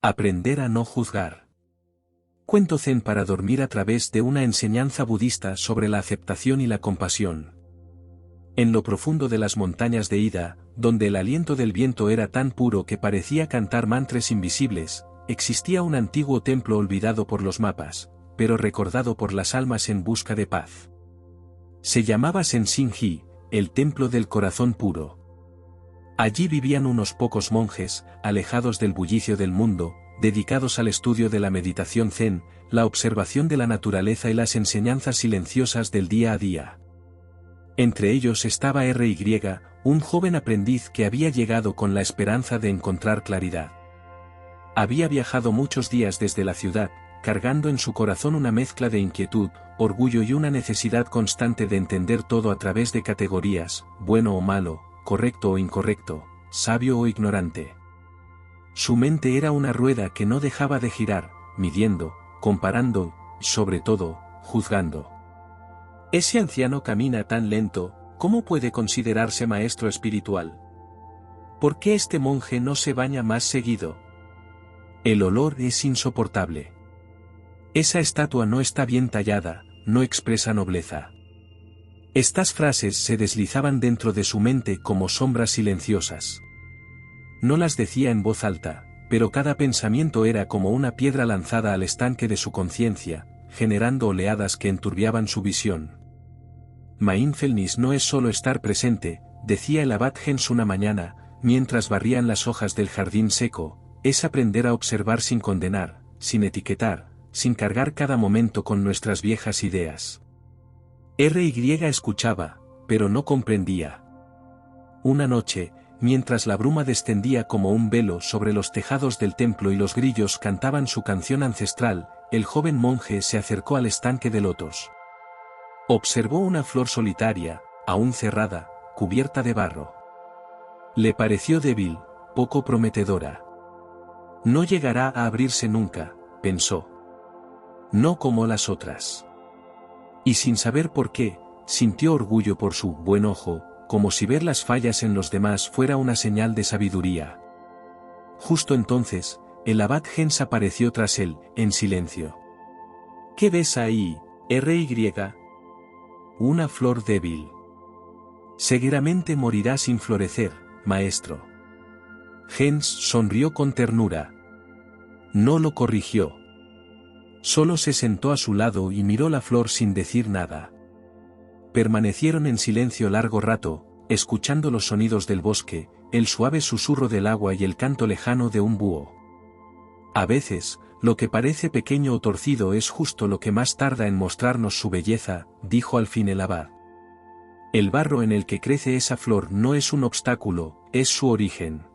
Aprender a no juzgar. Cuento zen para dormir a través de una enseñanza budista sobre la aceptación y la compasión. En lo profundo de las montañas de Ida, donde el aliento del viento era tan puro que parecía cantar mantras invisibles, existía un antiguo templo olvidado por los mapas, pero recordado por las almas en busca de paz. Se llamaba Sensin-ji, el templo del corazón puro. Allí vivían unos pocos monjes, alejados del bullicio del mundo, dedicados al estudio de la meditación zen, la observación de la naturaleza y las enseñanzas silenciosas del día a día. Entre ellos estaba R.Y., un joven aprendiz que había llegado con la esperanza de encontrar claridad. Había viajado muchos días desde la ciudad, cargando en su corazón una mezcla de inquietud, orgullo y una necesidad constante de entender todo a través de categorías, bueno o malo, correcto o incorrecto, sabio o ignorante. Su mente era una rueda que no dejaba de girar, midiendo, comparando, y sobre todo, juzgando. Ese anciano camina tan lento, ¿cómo puede considerarse maestro espiritual? ¿Por qué este monje no se baña más seguido? El olor es insoportable. Esa estatua no está bien tallada, no expresa nobleza. Estas frases se deslizaban dentro de su mente como sombras silenciosas. No las decía en voz alta, pero cada pensamiento era como una piedra lanzada al estanque de su conciencia, generando oleadas que enturbiaban su visión. Mindfulness no es solo estar presente, decía el abad Gens una mañana, mientras barrían las hojas del jardín seco, es aprender a observar sin condenar, sin etiquetar, sin cargar cada momento con nuestras viejas ideas. R.Y. escuchaba, pero no comprendía. Una noche, mientras la bruma descendía como un velo sobre los tejados del templo y los grillos cantaban su canción ancestral, el joven monje se acercó al estanque de lotos. Observó una flor solitaria, aún cerrada, cubierta de barro. Le pareció débil, poco prometedora. No llegará a abrirse nunca, pensó. No como las otras. Y sin saber por qué, sintió orgullo por su buen ojo, como si ver las fallas en los demás fuera una señal de sabiduría. Justo entonces, el abad Gens apareció tras él, en silencio. ¿Qué ves ahí, R.Y.? Una flor débil. Seguramente morirá sin florecer, maestro. Gens sonrió con ternura. No lo corrigió. Solo se sentó a su lado y miró la flor sin decir nada. Permanecieron en silencio largo rato, escuchando los sonidos del bosque, el suave susurro del agua y el canto lejano de un búho. A veces, lo que parece pequeño o torcido es justo lo que más tarda en mostrarnos su belleza, dijo al fin el abad. El barro en el que crece esa flor no es un obstáculo, es su origen.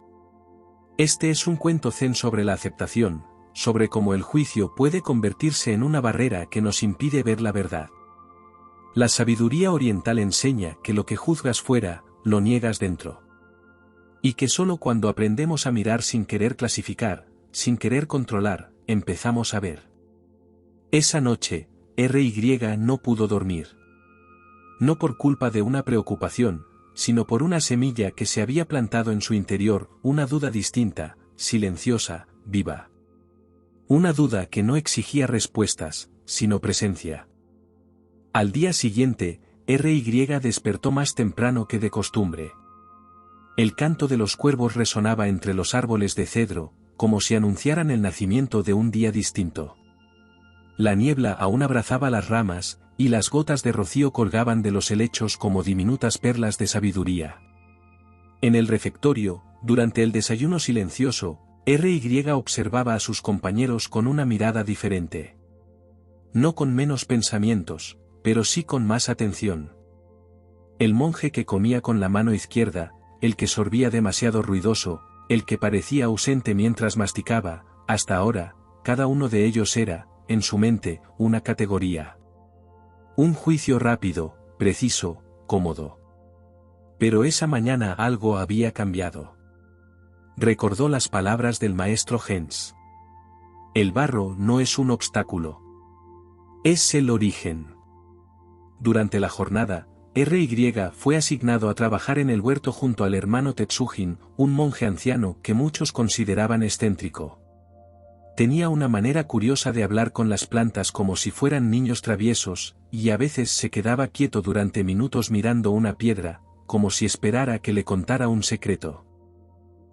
Este es un cuento zen sobre la aceptación, sobre cómo el juicio puede convertirse en una barrera que nos impide ver la verdad. La sabiduría oriental enseña que lo que juzgas fuera, lo niegas dentro. Y que solo cuando aprendemos a mirar sin querer clasificar, sin querer controlar, empezamos a ver. Esa noche, R.Y. no pudo dormir. No por culpa de una preocupación, sino por una semilla que se había plantado en su interior, una duda distinta, silenciosa, viva. Una duda que no exigía respuestas, sino presencia. Al día siguiente, R.Y. despertó más temprano que de costumbre. El canto de los cuervos resonaba entre los árboles de cedro, como si anunciaran el nacimiento de un día distinto. La niebla aún abrazaba las ramas, y las gotas de rocío colgaban de los helechos como diminutas perlas de sabiduría. En el refectorio, durante el desayuno silencioso, R.Y. observaba a sus compañeros con una mirada diferente. No con menos pensamientos, pero sí con más atención. El monje que comía con la mano izquierda, el que sorbía demasiado ruidoso, el que parecía ausente mientras masticaba, hasta ahora, cada uno de ellos era, en su mente, una categoría. Un juicio rápido, preciso, cómodo. Pero esa mañana algo había cambiado. Recordó las palabras del maestro Gens. El barro no es un obstáculo. Es el origen. Durante la jornada, R.Y. fue asignado a trabajar en el huerto junto al hermano Tetsujin, un monje anciano que muchos consideraban excéntrico. Tenía una manera curiosa de hablar con las plantas como si fueran niños traviesos, y a veces se quedaba quieto durante minutos mirando una piedra, como si esperara que le contara un secreto.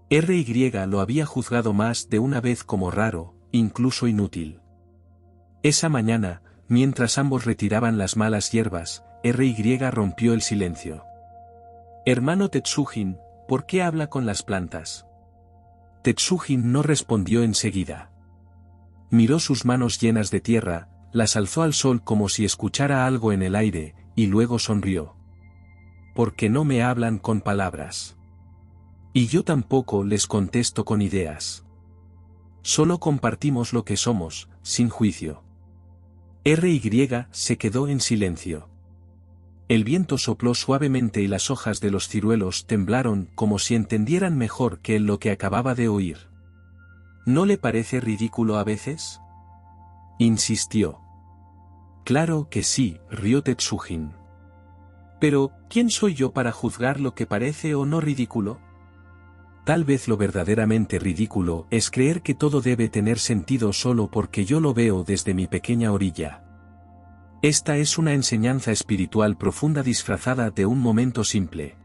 RY lo había juzgado más de una vez como raro, incluso inútil. Esa mañana, mientras ambos retiraban las malas hierbas, RY rompió el silencio. «Hermano Tetsujin, ¿por qué habla con las plantas?» Tetsujin no respondió enseguida. Miró sus manos llenas de tierra, las alzó al sol como si escuchara algo en el aire, y luego sonrió. «¿Por qué no me hablan con palabras? Y yo tampoco les contesto con ideas. Solo compartimos lo que somos, sin juicio». RY se quedó en silencio. El viento sopló suavemente y las hojas de los ciruelos temblaron como si entendieran mejor que lo que acababa de oír. ¿No le parece ridículo a veces?, insistió. Claro que sí, rió Tetsujin. Pero, ¿quién soy yo para juzgar lo que parece o no ridículo? Tal vez lo verdaderamente ridículo es creer que todo debe tener sentido solo porque yo lo veo desde mi pequeña orilla. Esta es una enseñanza espiritual profunda disfrazada de un momento simple.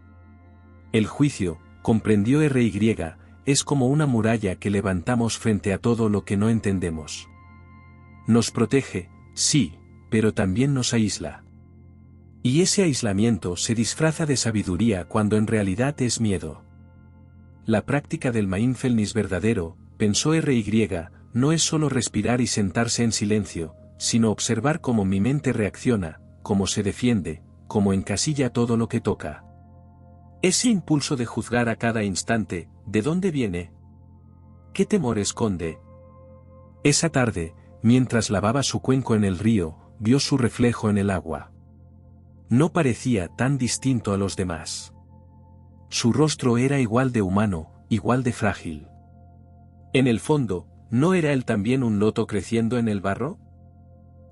El juicio, comprendió RY, es como una muralla que levantamos frente a todo lo que no entendemos. Nos protege, sí, pero también nos aísla. Y ese aislamiento se disfraza de sabiduría cuando en realidad es miedo. La práctica del mindfulness verdadero, pensó RY, no es solo respirar y sentarse en silencio, sino observar cómo mi mente reacciona, cómo se defiende, cómo encasilla todo lo que toca. Ese impulso de juzgar a cada instante, ¿de dónde viene? ¿Qué temor esconde? Esa tarde, mientras lavaba su cuenco en el río, vio su reflejo en el agua. No parecía tan distinto a los demás. Su rostro era igual de humano, igual de frágil. En el fondo, ¿no era él también un loto creciendo en el barro?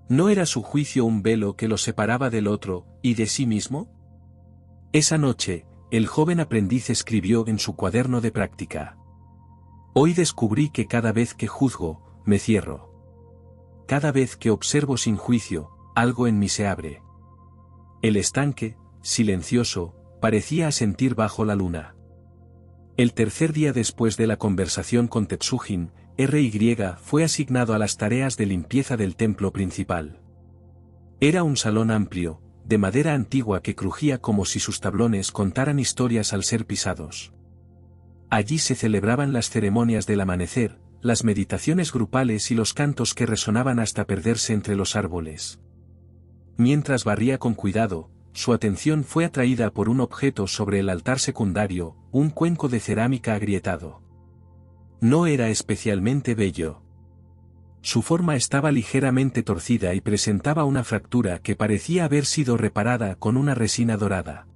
¿No era su juicio un velo que lo separaba del otro, y de sí mismo? Esa noche, el joven aprendiz escribió en su cuaderno de práctica. Hoy descubrí que cada vez que juzgo, me cierro. Cada vez que observo sin juicio, algo en mí se abre. El estanque, silencioso, parecía asentir bajo la luna. El tercer día después de la conversación con Tetsujin, RY fue asignado a las tareas de limpieza del templo principal. Era un salón amplio, de madera antigua que crujía como si sus tablones contaran historias al ser pisados. Allí se celebraban las ceremonias del amanecer, las meditaciones grupales y los cantos que resonaban hasta perderse entre los árboles. Mientras barría con cuidado, su atención fue atraída por un objeto sobre el altar secundario, un cuenco de cerámica agrietado. No era especialmente bello. Su forma estaba ligeramente torcida y presentaba una fractura que parecía haber sido reparada con una resina dorada.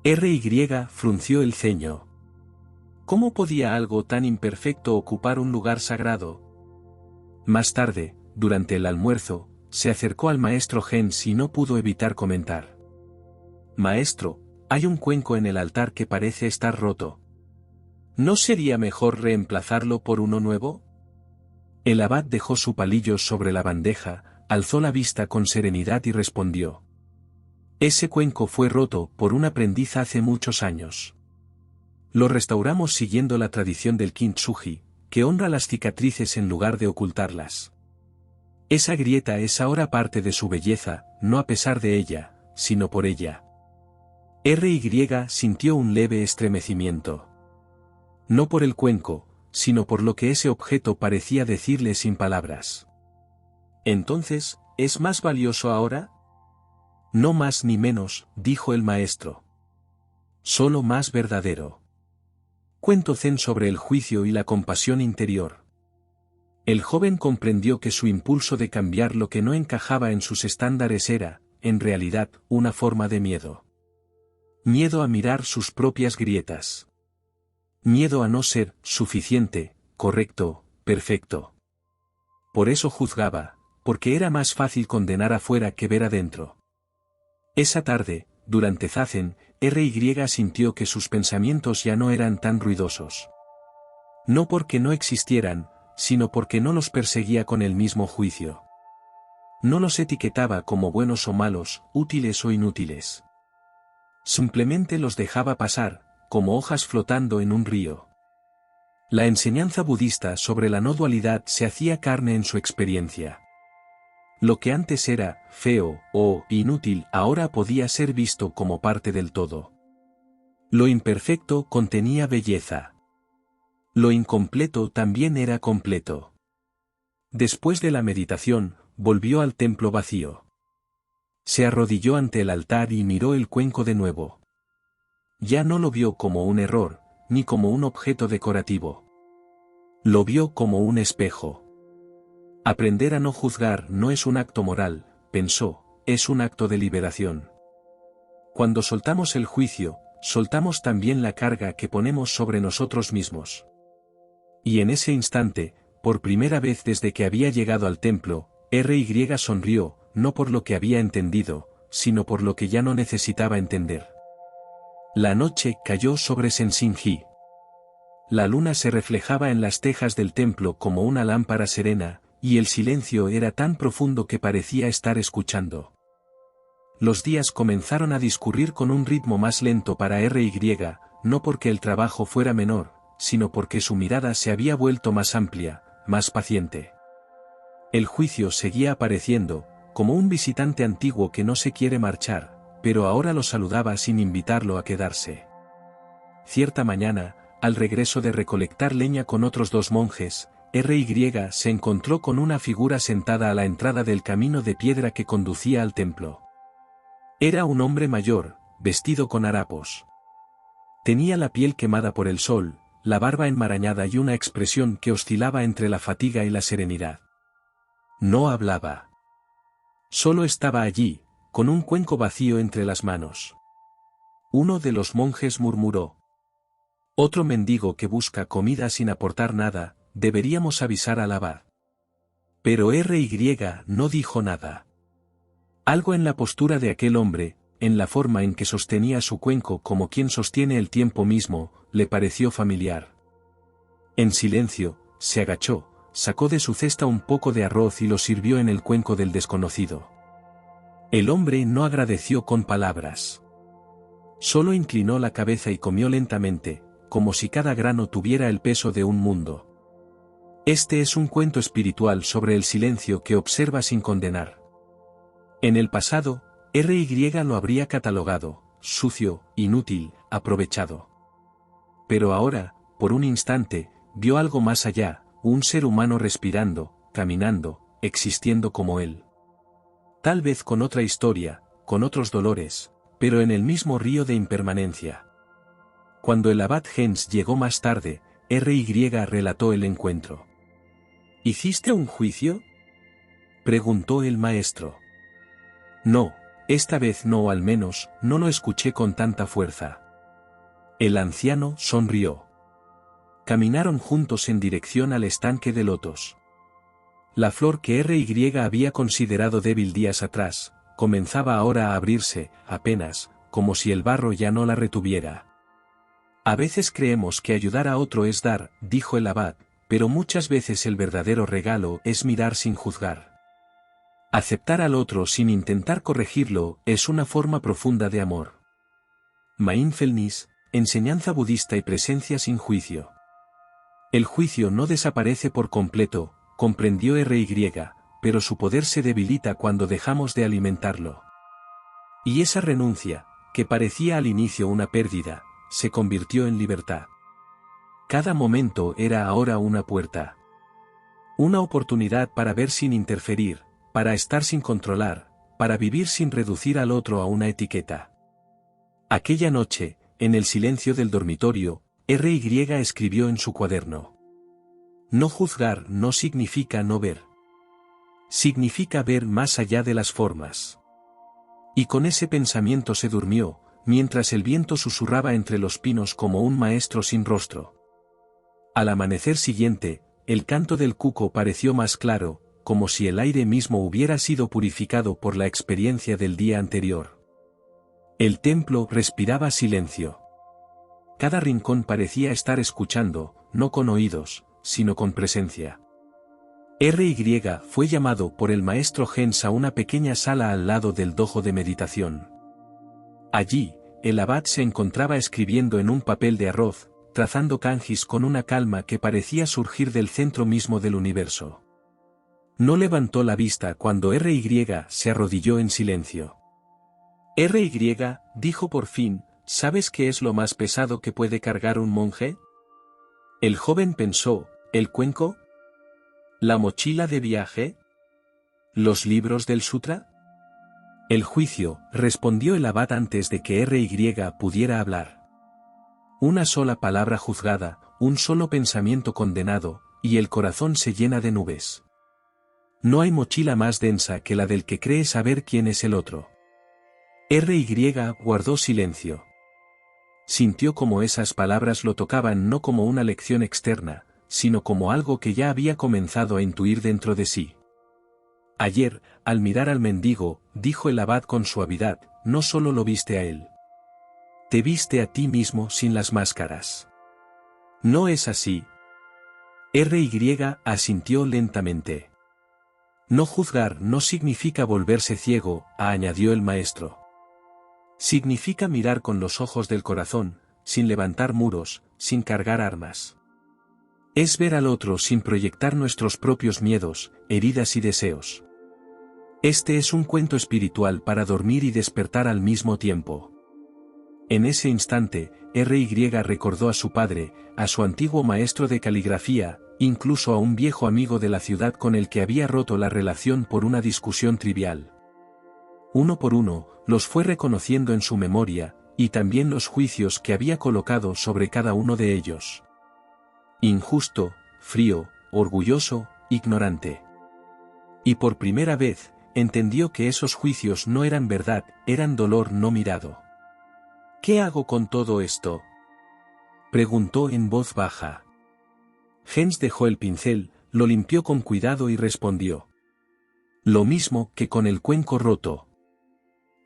RY frunció el ceño. ¿Cómo podía algo tan imperfecto ocupar un lugar sagrado? Más tarde, durante el almuerzo, se acercó al maestro Gens y no pudo evitar comentar. Maestro, hay un cuenco en el altar que parece estar roto. ¿No sería mejor reemplazarlo por uno nuevo? El abad dejó su palillo sobre la bandeja, alzó la vista con serenidad y respondió. Ese cuenco fue roto por un aprendiz hace muchos años. Lo restauramos siguiendo la tradición del kintsugi, que honra las cicatrices en lugar de ocultarlas. Esa grieta es ahora parte de su belleza, no a pesar de ella, sino por ella. RY sintió un leve estremecimiento. No por el cuenco, sino por lo que ese objeto parecía decirle sin palabras. Entonces, ¿es más valioso ahora? No más ni menos, dijo el maestro. Solo más verdadero. Cuento zen sobre el juicio y la compasión interior. El joven comprendió que su impulso de cambiar lo que no encajaba en sus estándares era, en realidad, una forma de miedo. Miedo a mirar sus propias grietas. Miedo a no ser suficiente, correcto, perfecto. Por eso juzgaba, porque era más fácil condenar afuera que ver adentro. Esa tarde, durante Zazen, RY sintió que sus pensamientos ya no eran tan ruidosos. No porque no existieran, sino porque no los perseguía con el mismo juicio. No los etiquetaba como buenos o malos, útiles o inútiles. Simplemente los dejaba pasar, como hojas flotando en un río. La enseñanza budista sobre la no dualidad se hacía carne en su experiencia. Lo que antes era feo o inútil ahora podía ser visto como parte del todo. Lo imperfecto contenía belleza. Lo incompleto también era completo. Después de la meditación, volvió al templo vacío. Se arrodilló ante el altar y miró el cuenco de nuevo. Ya no lo vio como un error, ni como un objeto decorativo. Lo vio como un espejo. Aprender a no juzgar no es un acto moral, pensó, es un acto de liberación. Cuando soltamos el juicio, soltamos también la carga que ponemos sobre nosotros mismos. Y en ese instante, por primera vez desde que había llegado al templo, R.Y. sonrió, no por lo que había entendido, sino por lo que ya no necesitaba entender. La noche cayó sobre Sensin-ji. La luna se reflejaba en las tejas del templo como una lámpara serena, y el silencio era tan profundo que parecía estar escuchando. Los días comenzaron a discurrir con un ritmo más lento para R.Y., no porque el trabajo fuera menor, sino porque su mirada se había vuelto más amplia, más paciente. El juicio seguía apareciendo, como un visitante antiguo que no se quiere marchar, pero ahora lo saludaba sin invitarlo a quedarse. Cierta mañana, al regreso de recolectar leña con otros 2 monjes, R.Y. se encontró con una figura sentada a la entrada del camino de piedra que conducía al templo. Era un hombre mayor, vestido con harapos. Tenía la piel quemada por el sol, la barba enmarañada y una expresión que oscilaba entre la fatiga y la serenidad. No hablaba. Solo estaba allí, con un cuenco vacío entre las manos. Uno de los monjes murmuró: «Otro mendigo que busca comida sin aportar nada, deberíamos avisar al abad». Pero R.Y. no dijo nada. Algo en la postura de aquel hombre, en la forma en que sostenía su cuenco como quien sostiene el tiempo mismo, le pareció familiar. En silencio, se agachó, sacó de su cesta un poco de arroz y lo sirvió en el cuenco del desconocido. El hombre no agradeció con palabras. Solo inclinó la cabeza y comió lentamente, como si cada grano tuviera el peso de un mundo. Este es un cuento espiritual sobre el silencio que observa sin condenar. En el pasado, R.Y. lo habría catalogado, sucio, inútil, aprovechado. Pero ahora, por un instante, vio algo más allá, un ser humano respirando, caminando, existiendo como él. Tal vez con otra historia, con otros dolores, pero en el mismo río de impermanencia. Cuando el abad Hens llegó más tarde, R.Y. relató el encuentro. «¿Hiciste un juicio?», preguntó el maestro. «No, esta vez no, o al menos, no lo escuché con tanta fuerza». El anciano sonrió. Caminaron juntos en dirección al estanque de lotos. La flor que R.Y. había considerado débil días atrás, comenzaba ahora a abrirse, apenas, como si el barro ya no la retuviera. «A veces creemos que ayudar a otro es dar», dijo el abad, «pero muchas veces el verdadero regalo es mirar sin juzgar. Aceptar al otro sin intentar corregirlo es una forma profunda de amor». Mindfulness, enseñanza budista y presencia sin juicio. El juicio no desaparece por completo, comprendió R.Y., pero su poder se debilita cuando dejamos de alimentarlo. Y esa renuncia, que parecía al inicio una pérdida, se convirtió en libertad. Cada momento era ahora una puerta. Una oportunidad para ver sin interferir, para estar sin controlar, para vivir sin reducir al otro a una etiqueta. Aquella noche, en el silencio del dormitorio, R.Y. escribió en su cuaderno: «No juzgar no significa no ver. Significa ver más allá de las formas». Y con ese pensamiento se durmió, mientras el viento susurraba entre los pinos como un maestro sin rostro. Al amanecer siguiente, el canto del cuco pareció más claro, como si el aire mismo hubiera sido purificado por la experiencia del día anterior. El templo respiraba silencio. Cada rincón parecía estar escuchando, no con oídos, sino con presencia. RY fue llamado por el maestro Gens a una pequeña sala al lado del dojo de meditación. Allí, el abad se encontraba escribiendo en un papel de arroz, trazando kanjis con una calma que parecía surgir del centro mismo del universo. No levantó la vista cuando RY se arrodilló en silencio. RY, dijo por fin, ¿sabes qué es lo más pesado que puede cargar un monje? El joven pensó, ¿el cuenco? ¿La mochila de viaje? ¿Los libros del sutra? El juicio, respondió el abad antes de que RY pudiera hablar. Una sola palabra juzgada, un solo pensamiento condenado, y el corazón se llena de nubes. No hay mochila más densa que la del que cree saber quién es el otro. RY guardó silencio. Sintió como esas palabras lo tocaban no como una lección externa, sino como algo que ya había comenzado a intuir dentro de sí. Ayer, al mirar al mendigo, dijo el abad con suavidad, no solo lo viste a él. Te viste a ti mismo sin las máscaras. ¿No es así? RY asintió lentamente. No juzgar no significa volverse ciego, añadió el maestro. Significa mirar con los ojos del corazón, sin levantar muros, sin cargar armas. Es ver al otro sin proyectar nuestros propios miedos, heridas y deseos. Este es un cuento espiritual para dormir y despertar al mismo tiempo. En ese instante, RY recordó a su padre, a su antiguo maestro de caligrafía, incluso a un viejo amigo de la ciudad con el que había roto la relación por una discusión trivial. Uno por uno, los fue reconociendo en su memoria, y también los juicios que había colocado sobre cada uno de ellos. Injusto, frío, orgulloso, ignorante. Y por primera vez, entendió que esos juicios no eran verdad, eran dolor no mirado. ¿Qué hago con todo esto?, preguntó en voz baja. Gens dejó el pincel, lo limpió con cuidado y respondió. Lo mismo que con el cuenco roto.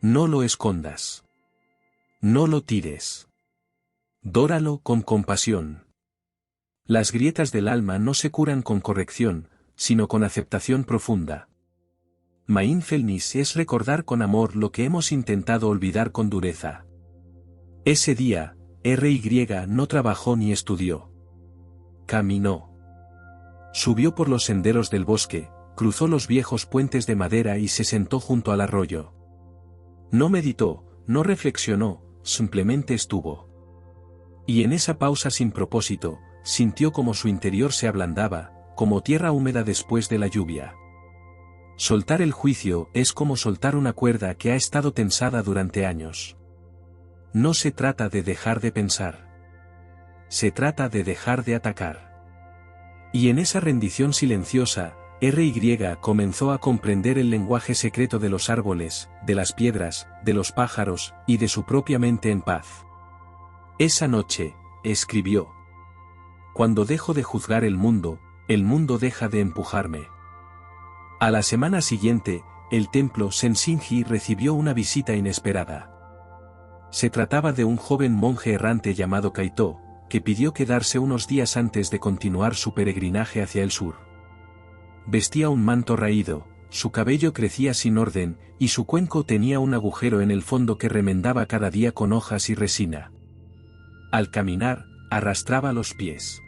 No lo escondas. No lo tires. Dóralo con compasión. Las grietas del alma no se curan con corrección, sino con aceptación profunda. Mindfulness es recordar con amor lo que hemos intentado olvidar con dureza. Ese día, RY no trabajó ni estudió. Caminó. Subió por los senderos del bosque, cruzó los viejos puentes de madera y se sentó junto al arroyo. No meditó, no reflexionó, simplemente estuvo. Y en esa pausa sin propósito, sintió como su interior se ablandaba, como tierra húmeda después de la lluvia. Soltar el juicio es como soltar una cuerda que ha estado tensada durante años. No se trata de dejar de pensar. Se trata de dejar de atacar. Y en esa rendición silenciosa, RY comenzó a comprender el lenguaje secreto de los árboles, de las piedras, de los pájaros, y de su propia mente en paz. Esa noche, escribió. Cuando dejo de juzgar el mundo deja de empujarme. A la semana siguiente, el templo Senshiji recibió una visita inesperada. Se trataba de un joven monje errante llamado Kaito, que pidió quedarse unos días antes de continuar su peregrinaje hacia el sur. Vestía un manto raído, su cabello crecía sin orden, y su cuenco tenía un agujero en el fondo que remendaba cada día con hojas y resina. Al caminar, arrastraba los pies.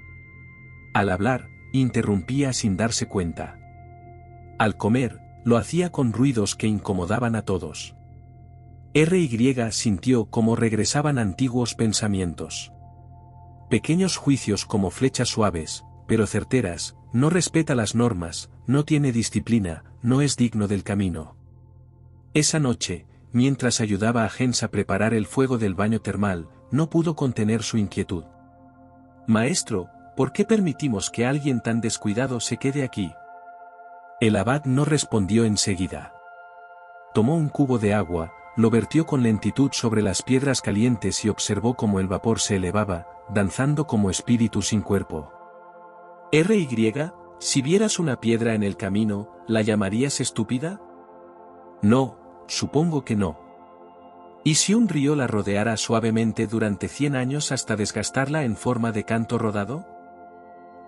Al hablar, interrumpía sin darse cuenta. Al comer, lo hacía con ruidos que incomodaban a todos. RY sintió cómo regresaban antiguos pensamientos. Pequeños juicios como flechas suaves, pero certeras, no respeta las normas, no tiene disciplina, no es digno del camino. Esa noche, mientras ayudaba a Gens a preparar el fuego del baño termal, no pudo contener su inquietud. Maestro, ¿por qué permitimos que alguien tan descuidado se quede aquí? El abad no respondió enseguida. Tomó un cubo de agua, lo vertió con lentitud sobre las piedras calientes y observó cómo el vapor se elevaba, danzando como espíritu sin cuerpo. RY, si vieras una piedra en el camino, ¿la llamarías estúpida? No, supongo que no. ¿Y si un río la rodeara suavemente durante 100 años hasta desgastarla en forma de canto rodado?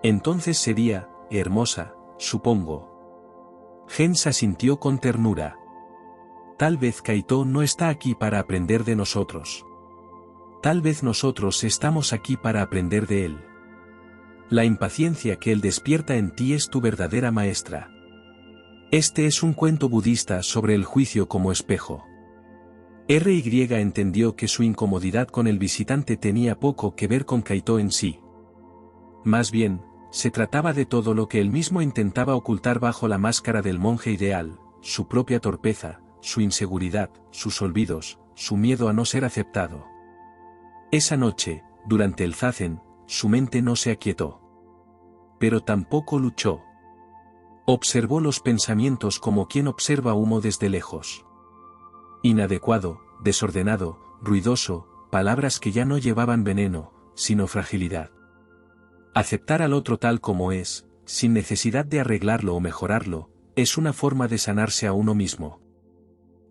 Entonces sería, hermosa, supongo. Gens asintió con ternura. Tal vez Kaito no está aquí para aprender de nosotros. Tal vez nosotros estamos aquí para aprender de él. La impaciencia que él despierta en ti es tu verdadera maestra. Este es un cuento budista sobre el juicio como espejo. RY entendió que su incomodidad con el visitante tenía poco que ver con Kaito en sí. Más bien, se trataba de todo lo que él mismo intentaba ocultar bajo la máscara del monje ideal, su propia torpeza, su inseguridad, sus olvidos, su miedo a no ser aceptado. Esa noche, durante el zazen, su mente no se aquietó. Pero tampoco luchó. Observó los pensamientos como quien observa humo desde lejos. Inadecuado, desordenado, ruidoso, palabras que ya no llevaban veneno, sino fragilidad. Aceptar al otro tal como es, sin necesidad de arreglarlo o mejorarlo, es una forma de sanarse a uno mismo.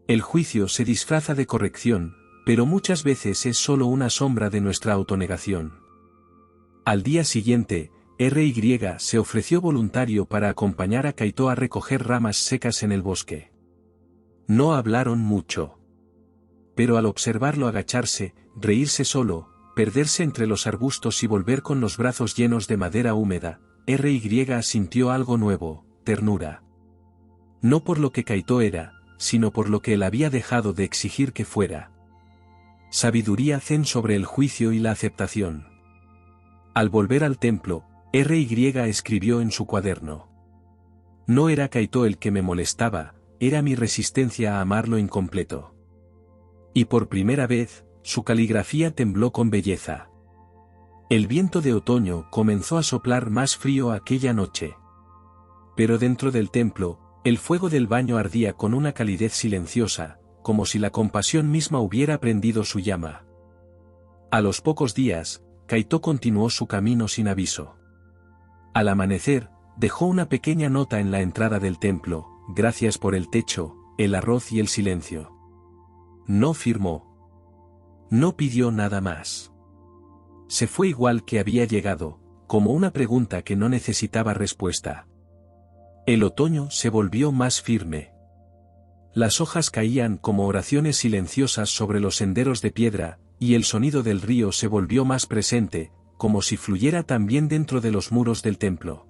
El juicio se disfraza de corrección, pero muchas veces es solo una sombra de nuestra autonegación. Al día siguiente, RY se ofreció voluntario para acompañar a Kaito a recoger ramas secas en el bosque. No hablaron mucho. Pero al observarlo agacharse, reírse solo, perderse entre los arbustos y volver con los brazos llenos de madera húmeda, RY sintió algo nuevo, ternura. No por lo que Kaito era, sino por lo que él había dejado de exigir que fuera. Sabiduría zen sobre el juicio y la aceptación. Al volver al templo, RY escribió en su cuaderno. No era Kaito el que me molestaba, era mi resistencia a amar lo incompleto. Y por primera vez, su caligrafía tembló con belleza. El viento de otoño comenzó a soplar más frío aquella noche. Pero dentro del templo, el fuego del baño ardía con una calidez silenciosa, como si la compasión misma hubiera prendido su llama. A los pocos días, Kaito continuó su camino sin aviso. Al amanecer, dejó una pequeña nota en la entrada del templo: gracias por el techo, el arroz y el silencio. No firmó. No pidió nada más. Se fue igual que había llegado, como una pregunta que no necesitaba respuesta. El otoño se volvió más firme. Las hojas caían como oraciones silenciosas sobre los senderos de piedra, y el sonido del río se volvió más presente, como si fluyera también dentro de los muros del templo.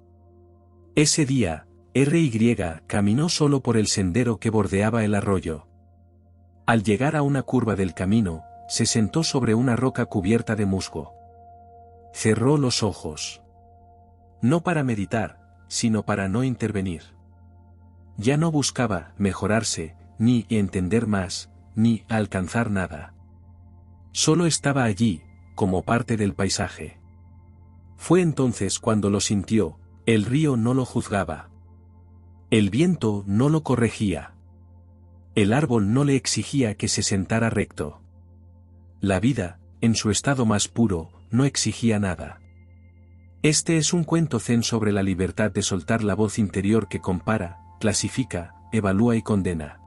Ese día, RY caminó solo por el sendero que bordeaba el arroyo. Al llegar a una curva del camino, se sentó sobre una roca cubierta de musgo. Cerró los ojos. No para meditar, sino para no intervenir. Ya no buscaba mejorarse, ni entender más, ni alcanzar nada. Solo estaba allí, como parte del paisaje. Fue entonces cuando lo sintió: el río no lo juzgaba. El viento no lo corregía. El árbol no le exigía que se sentara recto. La vida, en su estado más puro, no exigía nada. Este es un cuento zen sobre la libertad de soltar la voz interior que compara, clasifica, evalúa y condena.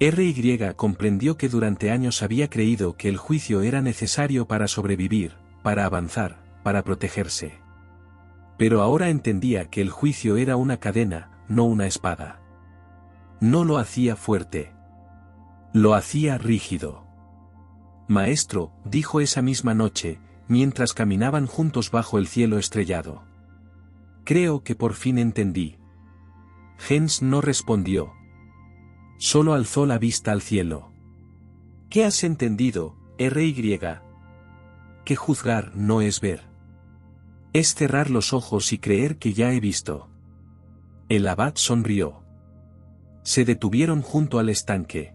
RY comprendió que durante años había creído que el juicio era necesario para sobrevivir, para avanzar, para protegerse. Pero ahora entendía que el juicio era una cadena, no una espada. No lo hacía fuerte. Lo hacía rígido. Maestro, dijo esa misma noche, mientras caminaban juntos bajo el cielo estrellado. Creo que por fin entendí. Gens no respondió. Solo alzó la vista al cielo. ¿Qué has entendido, RY? Que juzgar no es ver. Es cerrar los ojos y creer que ya he visto. El abad sonrió. Se detuvieron junto al estanque.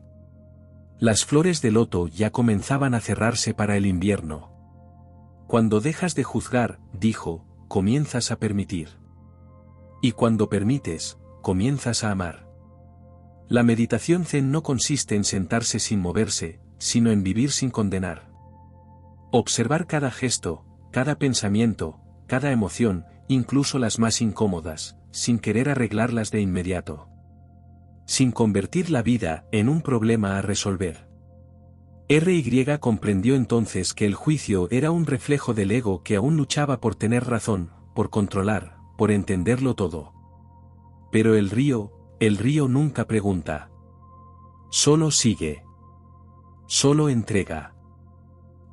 Las flores de loto ya comenzaban a cerrarse para el invierno. Cuando dejas de juzgar, dijo, comienzas a permitir. Y cuando permites, comienzas a amar. La meditación zen no consiste en sentarse sin moverse, sino en vivir sin condenar. Observar cada gesto, cada pensamiento, cada emoción, incluso las más incómodas, sin querer arreglarlas de inmediato. Sin convertir la vida en un problema a resolver. RY comprendió entonces que el juicio era un reflejo del ego que aún luchaba por tener razón, por controlar, por entenderlo todo. Pero el río nunca pregunta. Solo sigue. Solo entrega.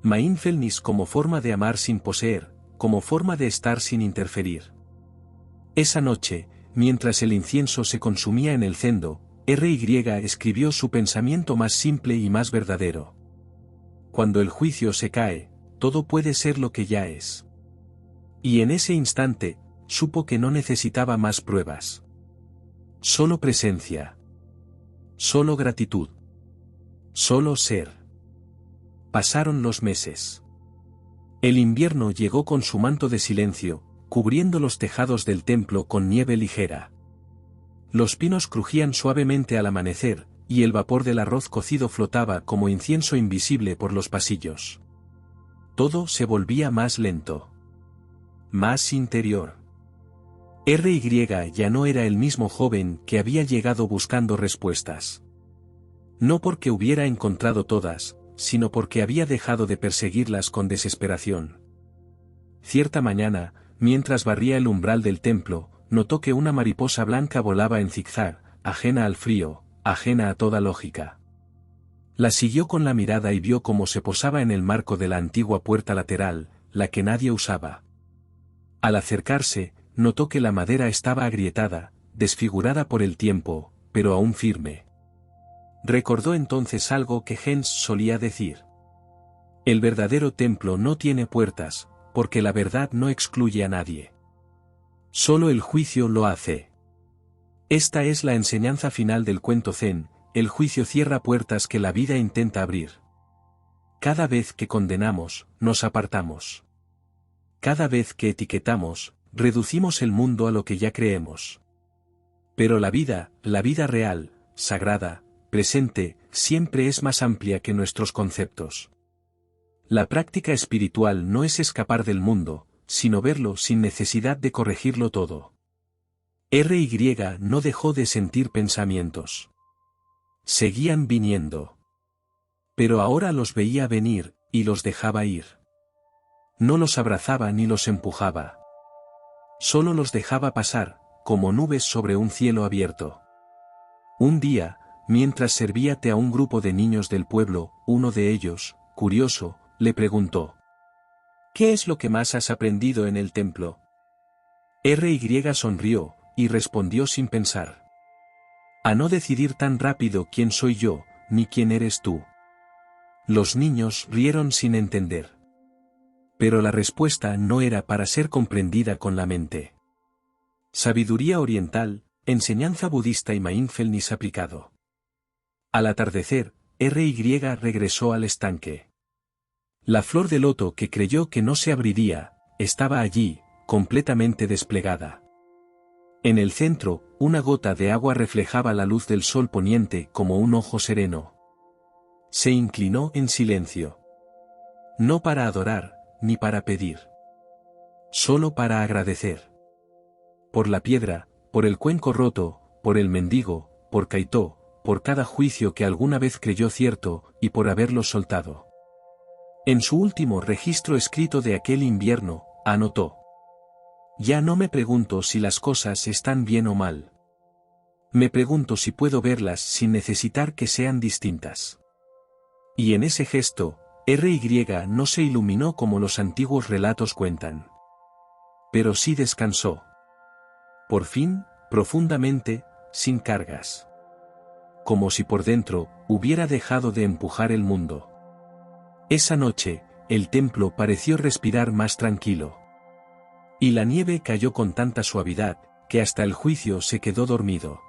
Mindfulness como forma de amar sin poseer, como forma de estar sin interferir. Esa noche, mientras el incienso se consumía en el cendo, R.Y. escribió su pensamiento más simple y más verdadero. Cuando el juicio se cae, todo puede ser lo que ya es. Y en ese instante, supo que no necesitaba más pruebas. Solo presencia. Solo gratitud. Solo ser. Pasaron los meses. El invierno llegó con su manto de silencio, cubriendo los tejados del templo con nieve ligera. Los pinos crujían suavemente al amanecer, y el vapor del arroz cocido flotaba como incienso invisible por los pasillos. Todo se volvía más lento. Más interior. R.Y. ya no era el mismo joven que había llegado buscando respuestas. No porque hubiera encontrado todas, sino porque había dejado de perseguirlas con desesperación. Cierta mañana, mientras barría el umbral del templo, notó que una mariposa blanca volaba en zigzag, ajena al frío, ajena a toda lógica. La siguió con la mirada y vio cómo se posaba en el marco de la antigua puerta lateral, la que nadie usaba. Al acercarse, notó que la madera estaba agrietada, desfigurada por el tiempo, pero aún firme. Recordó entonces algo que Jens solía decir. El verdadero templo no tiene puertas, porque la verdad no excluye a nadie. Solo el juicio lo hace. Esta es la enseñanza final del cuento Zen: el juicio cierra puertas que la vida intenta abrir. Cada vez que condenamos, nos apartamos. Cada vez que etiquetamos, reducimos el mundo a lo que ya creemos. Pero la vida real, sagrada, presente, siempre es más amplia que nuestros conceptos. La práctica espiritual no es escapar del mundo, sino verlo sin necesidad de corregirlo todo. R.Y. no dejó de sentir pensamientos. Seguían viniendo. Pero ahora los veía venir, y los dejaba ir. No los abrazaba ni los empujaba. Solo los dejaba pasar, como nubes sobre un cielo abierto. Un día, mientras servía té a un grupo de niños del pueblo, uno de ellos, curioso, le preguntó: ¿qué es lo que más has aprendido en el templo? R.Y. sonrió, y respondió sin pensar: a no decidir tan rápido quién soy yo, ni quién eres tú. Los niños rieron sin entender. Pero la respuesta no era para ser comprendida con la mente. Sabiduría oriental, enseñanza budista y mindfulness aplicado. Al atardecer, R.Y. regresó al estanque. La flor de loto que creyó que no se abriría, estaba allí, completamente desplegada. En el centro, una gota de agua reflejaba la luz del sol poniente como un ojo sereno. Se inclinó en silencio. No para adorar, ni para pedir. Solo para agradecer. Por la piedra, por el cuenco roto, por el mendigo, por Kaito, por cada juicio que alguna vez creyó cierto, y por haberlo soltado. En su último registro escrito de aquel invierno, anotó: ya no me pregunto si las cosas están bien o mal. Me pregunto si puedo verlas sin necesitar que sean distintas. Y en ese gesto, R.Y. no se iluminó como los antiguos relatos cuentan. Pero sí descansó. Por fin, profundamente, sin cargas. Como si por dentro, hubiera dejado de empujar el mundo. Esa noche, el templo pareció respirar más tranquilo. Y la nieve cayó con tanta suavidad, que hasta el juicio se quedó dormido.